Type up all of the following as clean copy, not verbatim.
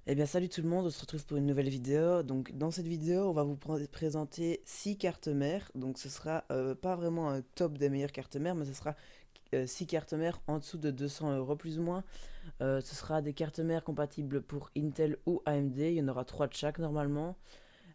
Eh bien salut tout le monde, on se retrouve pour une nouvelle vidéo. Donc dans cette vidéo, on va vous présenter 6 cartes mères. Donc ce sera pas vraiment un top des meilleures cartes mères, mais ce sera 6 cartes mères en dessous de 200 euros plus ou moins. Ce sera des cartes mères compatibles pour Intel ou AMD. Il y en aura 3 de chaque normalement.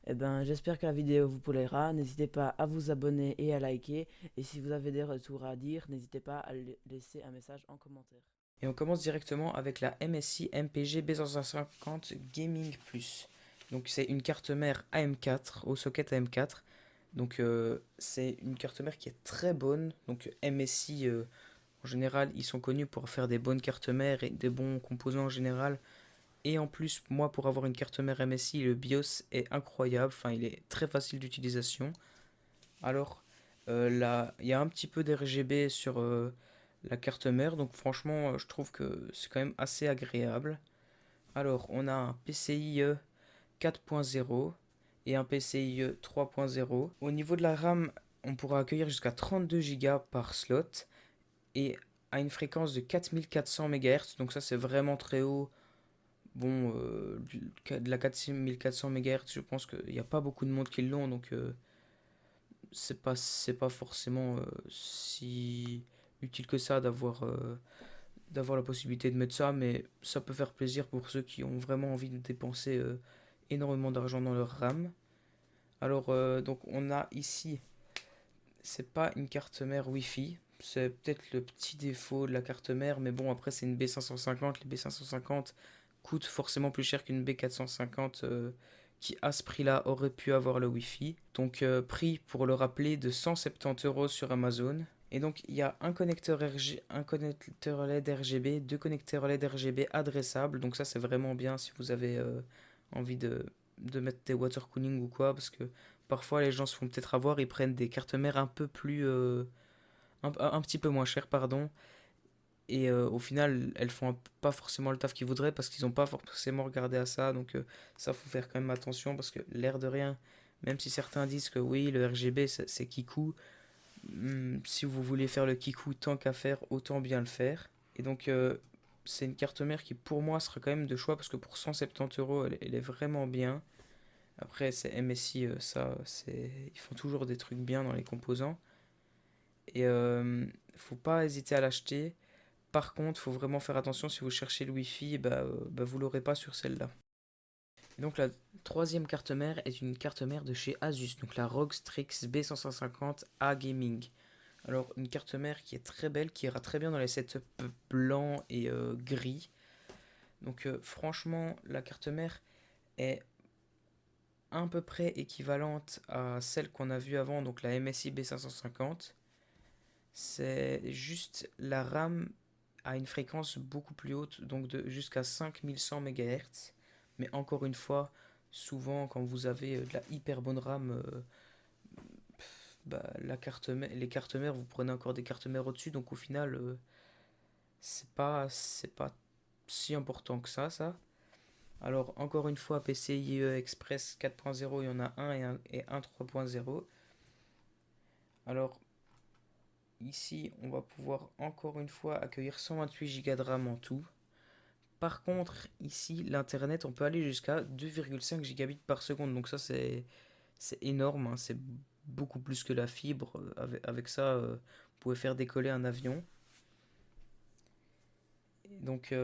Eh ben j'espère que la vidéo vous plaira. N'hésitez pas à vous abonner et à liker. Et si vous avez des retours à dire, n'hésitez pas à laisser un message en commentaire. Et on commence directement avec la MSI MPG B550 Gaming Plus. Donc c'est une carte mère AM4 au socket AM4. Donc c'est une carte mère qui est très bonne. Donc MSI en général ils sont connus pour faire des bonnes cartes mères et des bons composants en général. Et en plus moi pour avoir une carte mère MSI le BIOS est incroyable. Enfin il est très facile d'utilisation. Alors là il y a un petit peu d'RGB sur la carte mère. Donc franchement, je trouve que c'est quand même assez agréable. Alors, on a un PCIe 4.0 et un PCIe 3.0. Au niveau de la RAM, on pourra accueillir jusqu'à 32 Go par slot et à une fréquence de 4400 MHz. Donc ça, c'est vraiment très haut. Bon, de la 4400 MHz, je pense qu'il n'y a pas beaucoup de monde qui l'ont, donc c'est pas forcément si utile que ça d'avoir la possibilité de mettre ça, mais ça peut faire plaisir pour ceux qui ont vraiment envie de dépenser énormément d'argent dans leur RAM. Alors, donc on a ici, c'est pas une carte mère Wi-Fi, c'est peut-être le petit défaut de la carte mère, mais bon, après c'est une B550, les B550 coûtent forcément plus cher qu'une B450 qui à ce prix-là aurait pu avoir le Wi-Fi. Donc prix pour le rappeler de 170 euros sur Amazon. Et donc il y a un connecteur LED RGB, deux connecteurs LED RGB adressables. Donc ça c'est vraiment bien si vous avez envie de mettre des water cooling ou quoi, parce que parfois les gens se font peut-être avoir, ils prennent des cartes mères un peu plus, un petit peu moins chères, pardon, et au final elles font pas forcément le taf qu'ils voudraient parce qu'ils n'ont pas forcément regardé à ça. Donc ça faut faire quand même attention parce que l'air de rien, même si certains disent que oui le RGB c'est kikou, si vous voulez faire le kikou tant qu'à faire, autant bien le faire. Et donc c'est une carte mère qui pour moi sera quand même de choix parce que pour 170 euros elle est vraiment bien. Après c'est MSI, ça c'est ils font toujours des trucs bien dans les composants. Et faut pas hésiter à l'acheter. Par contre, faut vraiment faire attention si vous cherchez le Wi-Fi, bah, vous l'aurez pas sur celle-là. Et donc la troisième carte mère est une carte mère de chez Asus, donc la ROG Strix B550A Gaming. Alors une carte mère qui est très belle, qui ira très bien dans les setups blancs et gris. Donc franchement, la carte mère est à peu près équivalente à celle qu'on a vue avant, donc la MSI B550. C'est juste la RAM à une fréquence beaucoup plus haute, donc de jusqu'à 5100 MHz. Mais encore une fois, souvent quand vous avez de la hyper bonne RAM, bah, les cartes mères, vous prenez encore des cartes mères au-dessus, donc au final, c'est pas si important que ça. Alors encore une fois, PCIe Express 4.0, il y en a un 3.0. Alors ici, on va pouvoir encore une fois accueillir 128 Go de RAM en tout. Par contre, ici, l'internet, on peut aller jusqu'à 2,5 gigabits par seconde. Donc ça, c'est énorme, hein. C'est beaucoup plus que la fibre. Avec ça, vous pouvez faire décoller un avion. Donc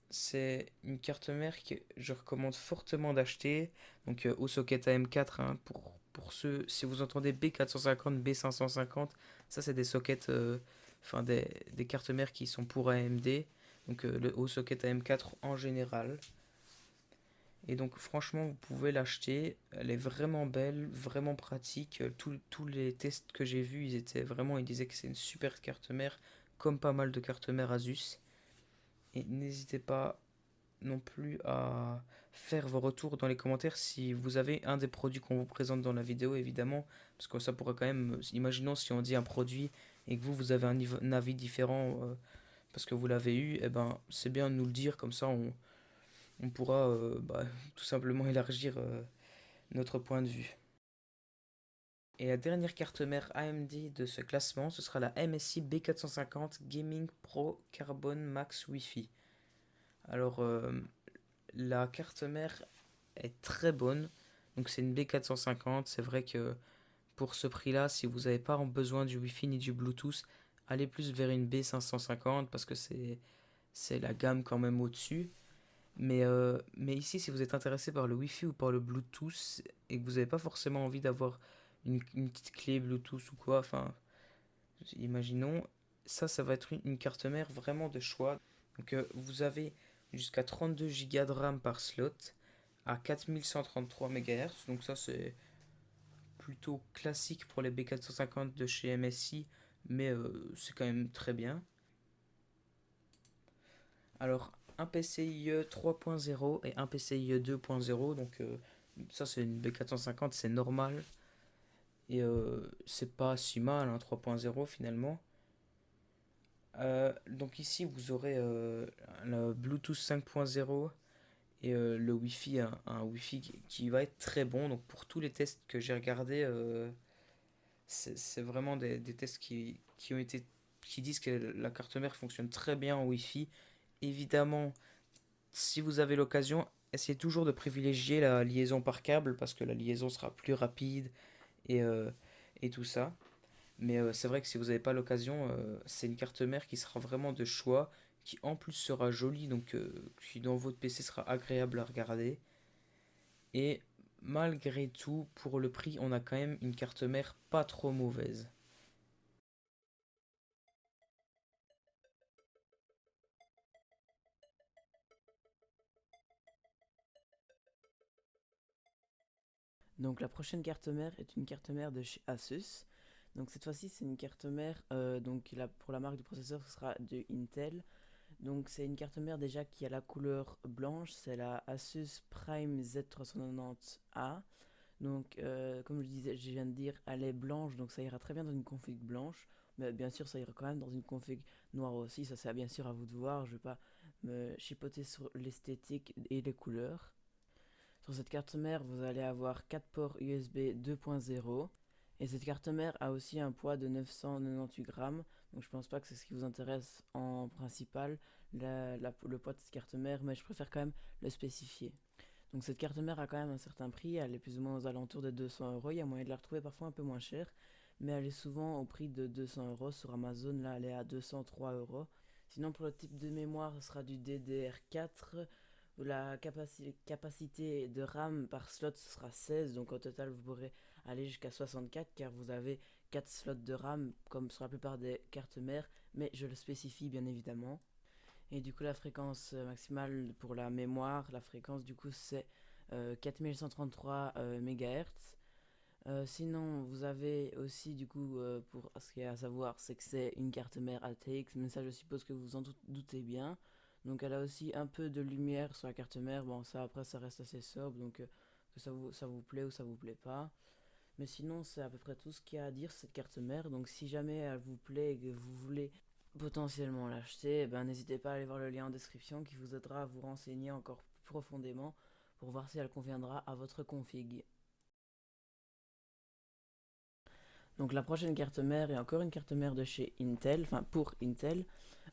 c'est une carte mère que je recommande fortement d'acheter. Donc au socket AM4, hein, pour ceux, si vous entendez B450, B550, ça c'est des sockets, enfin des cartes mères qui sont pour AMD. Donc le haut socket AM4 en général. Et donc franchement, vous pouvez l'acheter. Elle est vraiment belle, vraiment pratique. Tous les tests que j'ai vus, ils disaient que c'est une super carte mère, comme pas mal de cartes mères Asus. Et n'hésitez pas non plus à faire vos retours dans les commentaires si vous avez un des produits qu'on vous présente dans la vidéo, évidemment, parce que ça pourrait quand même, imaginons si on dit un produit et que vous avez un avis différent parce que vous l'avez eu, et ben c'est bien de nous le dire, comme ça on pourra tout simplement élargir notre point de vue. Et la dernière carte mère AMD de ce classement, ce sera la MSI B450 Gaming Pro Carbon Max Wi-Fi. Alors La carte mère est très bonne. Donc c'est une B450. C'est vrai que pour ce prix-là, si vous n'avez pas besoin du Wi-Fi ni du Bluetooth, allez plus vers une B550 parce que c'est la gamme quand même au-dessus. Mais ici, si vous êtes intéressé par le Wi-Fi ou par le Bluetooth et que vous n'avez pas forcément envie d'avoir une petite clé Bluetooth ou quoi, enfin, imaginons, ça va être une carte mère vraiment de choix. Donc vous avez jusqu'à 32 Go de RAM par slot à 4133 MHz. Donc ça c'est plutôt classique pour les B450 de chez MSI, mais c'est quand même très bien. Alors un PCIe 3.0 et un PCIe 2.0, donc ça c'est une B450, c'est normal. Et c'est pas si mal, hein, 3.0 finalement. Donc ici vous aurez le Bluetooth 5.0 et le Wi-Fi, un Wi-Fi qui va être très bon. Donc pour tous les tests que j'ai regardés, c'est vraiment des tests qui ont été qui disent que la carte mère fonctionne très bien en Wi-Fi. Évidemment, si vous avez l'occasion, essayez toujours de privilégier la liaison par câble parce que la liaison sera plus rapide et, euh, et tout ça. Mais c'est vrai que si vous n'avez pas l'occasion, c'est une carte mère qui sera vraiment de choix, qui en plus sera jolie, donc qui dans votre PC sera agréable à regarder. Et malgré tout, pour le prix, on a quand même une carte mère pas trop mauvaise. Donc la prochaine carte mère est une carte mère de chez Asus. Donc cette fois-ci c'est une carte mère, donc pour la marque du processeur ce sera de Intel. Donc c'est une carte mère déjà qui a la couleur blanche, c'est la Asus Prime Z390A. Donc comme je viens de dire, elle est blanche, donc ça ira très bien dans une config blanche. Mais bien sûr ça ira quand même dans une config noire aussi, ça c'est bien sûr à vous de voir, je vais pas me chipoter sur l'esthétique et les couleurs. Sur cette carte mère, vous allez avoir 4 ports USB 2.0. Et cette carte mère a aussi un poids de 998 grammes. Donc je pense pas que c'est ce qui vous intéresse en principal, le poids de cette carte mère, mais je préfère quand même le spécifier. Donc cette carte mère a quand même un certain prix, elle est plus ou moins aux alentours de 200 euros. Il y a moyen de la retrouver parfois un peu moins cher, mais elle est souvent au prix de 200 euros. Sur Amazon, là elle est à 203 euros. Sinon pour le type de mémoire, ce sera du DDR4 où la capacité de RAM par slot ce sera 16, donc au total vous pourrez aller jusqu'à 64 car vous avez 4 slots de RAM comme sur la plupart des cartes mères, mais je le spécifie bien évidemment. Et du coup la fréquence maximale pour la mémoire, la fréquence du coup c'est 4133 MHz. Sinon, vous avez aussi, du coup, pour ce qu'il y a à savoir, c'est que c'est une carte mère ATX, mais ça, je suppose que vous en doutez bien. Donc, elle a aussi un peu de lumière sur la carte mère. Bon, ça, après, ça reste assez sobre, donc que ça vous plaît ou ça vous plaît pas. Mais sinon, c'est à peu près tout ce qu'il y a à dire sur cette carte mère. Donc, si jamais elle vous plaît et que vous voulez potentiellement l'acheter, eh ben, n'hésitez pas à aller voir le lien en description qui vous aidera à vous renseigner encore plus profondément pour voir si elle conviendra à votre config. Donc la prochaine carte mère est encore une carte mère de chez Intel, enfin pour Intel.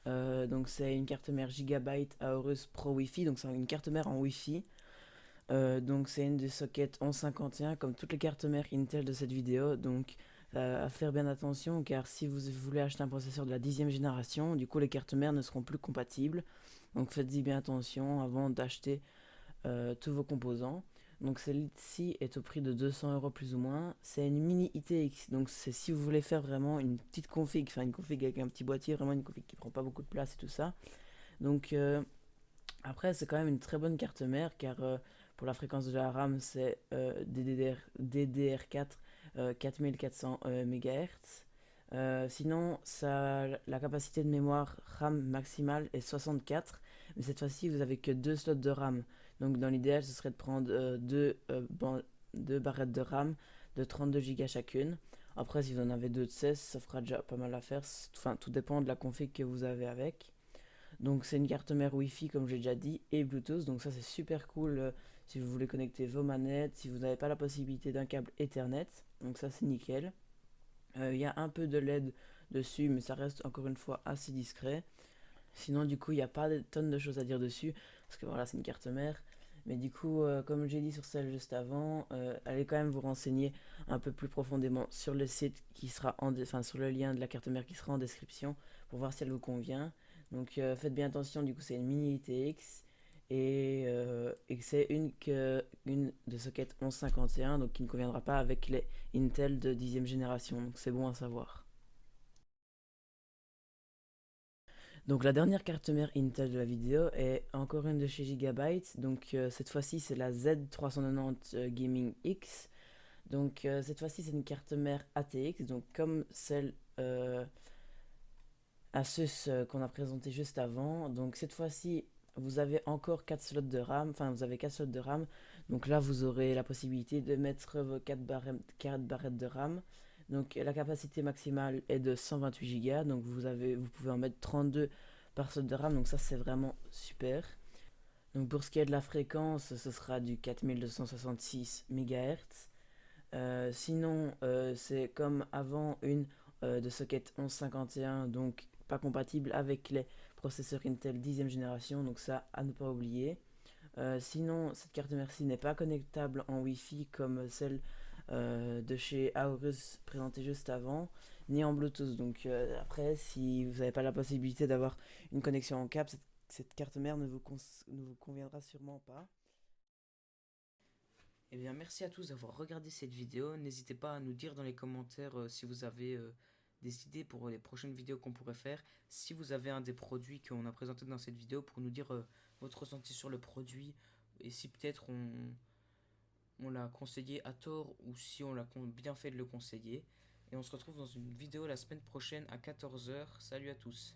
Donc c'est une carte mère Gigabyte Aorus Pro Wi-Fi, donc c'est une carte mère en Wi-Fi. Donc c'est une des sockets 1151 comme toutes les cartes mères Intel de cette vidéo. Donc à faire bien attention car si vous voulez acheter un processeur de la 10e génération, du coup les cartes mères ne seront plus compatibles. Donc faites-y bien attention avant d'acheter tous vos composants. Donc celle-ci est au prix de 200 euros plus ou moins. C'est une mini ITX, donc c'est si vous voulez faire vraiment une petite config, enfin une config avec un petit boîtier, vraiment une config qui prend pas beaucoup de place et tout ça. Donc après c'est quand même une très bonne carte mère car pour la fréquence de la RAM c'est DDR4 4400 MHz. Sinon, la capacité de mémoire RAM maximale est 64, mais cette fois-ci, vous avez que deux slots de RAM. Donc, dans l'idéal, ce serait de prendre deux barrettes de RAM de 32 Go chacune. Après, si vous en avez deux de 16, ça fera déjà pas mal à faire. Enfin, tout dépend de la config que vous avez avec. Donc, c'est une carte mère Wi-Fi, comme j'ai déjà dit, et Bluetooth. Donc, ça, c'est super cool si vous voulez connecter vos manettes, si vous n'avez pas la possibilité d'un câble Ethernet. Donc, ça, c'est nickel. Il y a un peu de LED dessus, mais ça reste encore une fois assez discret. Sinon, du coup, il n'y a pas de tonnes de choses à dire dessus, parce que voilà, c'est une carte mère. Mais du coup, comme j'ai dit sur celle juste avant, allez quand même vous renseigner un peu plus profondément sur le site qui sera enfin, sur le lien de la carte mère qui sera en description pour voir si elle vous convient. Donc faites bien attention, du coup c'est une mini ITX et que c'est une de socket 1151, donc qui ne conviendra pas avec les Intel de 10e génération, donc c'est bon à savoir. Donc la dernière carte mère Intel de la vidéo est encore une de chez Gigabyte. Donc cette fois-ci c'est la Z390 Gaming X. Donc cette fois-ci c'est une carte mère ATX, donc comme celle Asus qu'on a présentée juste avant. Donc cette fois-ci vous avez encore 4 slots de RAM, enfin vous avez 4 slots de RAM. Donc là vous aurez la possibilité de mettre vos 4 barrettes de RAM. Donc la capacité maximale est de 128 Go, donc vous pouvez en mettre 32 par slot de RAM, donc ça c'est vraiment super. Donc pour ce qui est de la fréquence, ce sera du 4266 MHz. Sinon, c'est comme avant une de socket 1151, donc pas compatible avec les processeurs Intel 10e génération, donc ça à ne pas oublier. Sinon, cette carte mère n'est pas connectable en Wi-Fi comme celle de chez Aorus présentée juste avant, ni en Bluetooth. Donc après, si vous n'avez pas la possibilité d'avoir une connexion en câble, cette carte mère ne vous conviendra sûrement pas. Eh bien, merci à tous d'avoir regardé cette vidéo. N'hésitez pas à nous dire dans les commentaires si vous avez des idées pour les prochaines vidéos qu'on pourrait faire. Si vous avez un des produits qu'on a présenté dans cette vidéo, pour nous dire votre ressenti sur le produit et si peut-être on l'a conseillé à tort ou si on l'a bien fait de le conseiller. Et on se retrouve dans une vidéo la semaine prochaine à 14 h. Salut à tous.